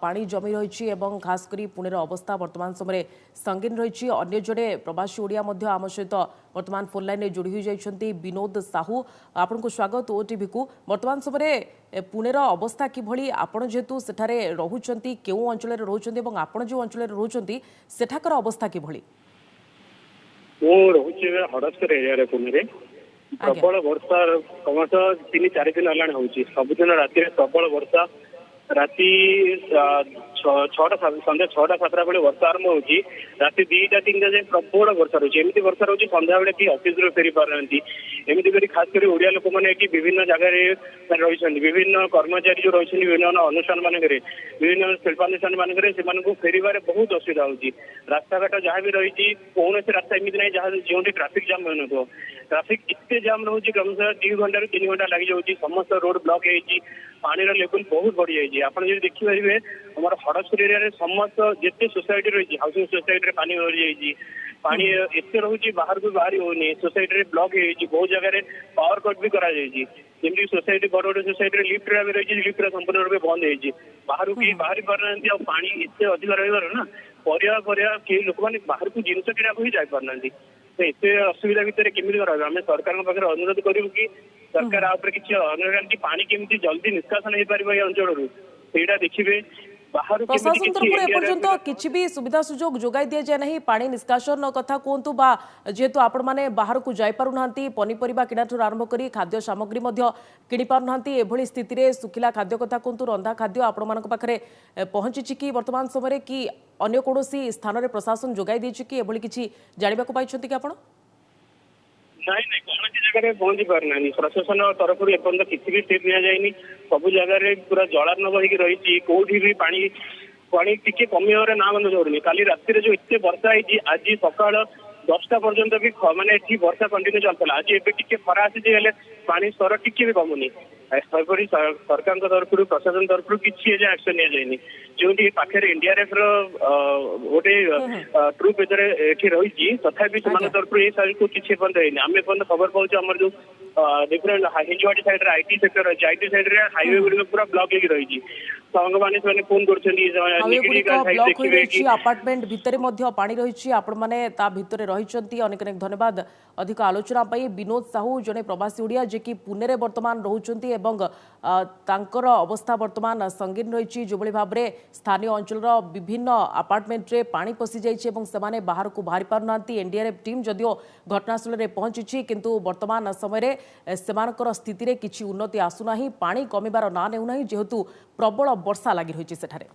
पानी जमी रही है खास करी पुणेर अवस्था वर्तमान समय संगीन रही। अन्य जड़े प्रवासी ओडिया आम सहित वर्तमान फोन लाइन जोड़ी हो जाती विनोद साहू। आपन को स्वागत ओटीवी को। वर्तमान समय पुणेर अवस्था किभली आपण जेहेतु सेठारे रहुचंती केउ अंचल रोचंती एवं आपण जो अंचल रोचंती सेठाकर अवस्था किभली? मु रोचे हड़स्कर एरिया पुणे प्रबल वर्षा क्रमशः 3-4 दिन है हूँ सबुदिन राति प्रबल वर्षा राति 6टा संध्या 6टा 7टा बेले वर्षा आरंभ होगी राति 2टा 3टा जाए प्रबल वर्षा रोचे एमती वर्षा रोचे संध्या बेले कि ऑफिस फेरी पार एमती कर खास कर ओडिया लोक मैंने विभिन्न जगह रही विभिन्न कर्मचारी जो रही विभिन्न अनुष्ठान मानक विभिन्न शिल्पानुष्ठान मानक फेरबार बहुत असुविधा होगी। रास्ता घाट जहाँ भी रही कौन रास्ता एमती ना जहाँ जो ट्राफिक जाम हो ट्राफिक इतने जाम रोचे क्रमशः 2 घंटा 3 घंटा लग जाऊँगी समस्त रोड ब्लॉक है पानी लेवल बहुत बढ़ी जाइए। आपड़ जो देखिपारे आम हड़स्कर एरिया समस्त जिते सोसाइटी रही हाउसिंग सोसाइटी पानी भरी जाइए पानी एत रोचे बाहर को बाहरी होनी सोसाइटी ब्लॉक है बहुत जगह पावर कट भी कराई जमी सोसाइटी बड़ बड़ सोसाइटी लिफ्ट भी रही लिफ्ट संपूर्ण रूप बंद है बाहर को बाहरी पारना पानी एत अधिक रही ना परिया कई लोक मैंने बाहर को जिन किना ही जापारना तो एत असुविधा भितर केमी आम सरकार पाखे अनुरोध करूँ कि सरकार आप किसी अनुरोध कि पानी केमी जल्दी निष्कासन हो पार अंचल से देखिए प्रशासन तरफ एपर्यंत किसी भी सुविधा सुजोग जोगाई दि जाए ना पानी निष्कासन कथा कहतु बा जेहेतु आपण मैंने बाहर को जापना पनीपरिया किणा ठूँ आरंभ कर खाद्य सामग्री किणी पारना एभली स्थित में सुखिला खाद्य कथा कहतु रंधा खाद्य आपण मान पाखे पहुंची कि वर्तमान समय कि अन्य कौन स्थान में प्रशासन जोगाई देछि कि एभली किछि जानिबा को पाइछन्ति कि आपण? नहीं नहीं कौन जगह पहुंची पारना प्रशासन तरफ एपर्तंत किसी भी स्टेप नि सब जगह पूरा जलार्णव हो रही कौटी भी पानी पानी टी कमिबार ना बंद जोड़नी काली राति जो इतने वर्षा है आज सकाल 10टा पर्यंत भी माने वर्षा कंटिन्यू चलता आज ए खरा आसी पानी स्तर टी भी कमुनी सरकार तरफ प्रशासन तरफ किसी एक्शन नि जो पाखे एनडीआरएफ रोटे ट्रुप ये रही तथापि तरफ ये साइड को किसी आम खबर पाऊँ आम जो different Hinjawadi side IT sector अच्छी आईटी साइड हाईवे गुड़िक पूरा ब्लॉक हो रही सांग मैंने फोन कर अपार्टमेंट भितर पानी रही आपण मैंने भितर रही अनेक अनेक धन्यवाद। अधिक आलोचना विनोद साहू जड़े प्रवासी ओडिया जे कि पुणे में वर्तमान रोचंती तांकर अवस्था वर्तमान संगीन रही जो भाव में स्थानीय अंचल विभिन्न अपार्टमेंट रे पानी पशि जाइए बाहर को बाहरी पारना एनडीआरएफ टीम जदियो घटनास्थल में पहुंची किंतु वर्तमान समय सेमानकर स्थिति रे किछि उन्नति आसुना पानी कमिबार ना नेउना जेहेतु प्रबल वर्षा लगी रही सेठारे।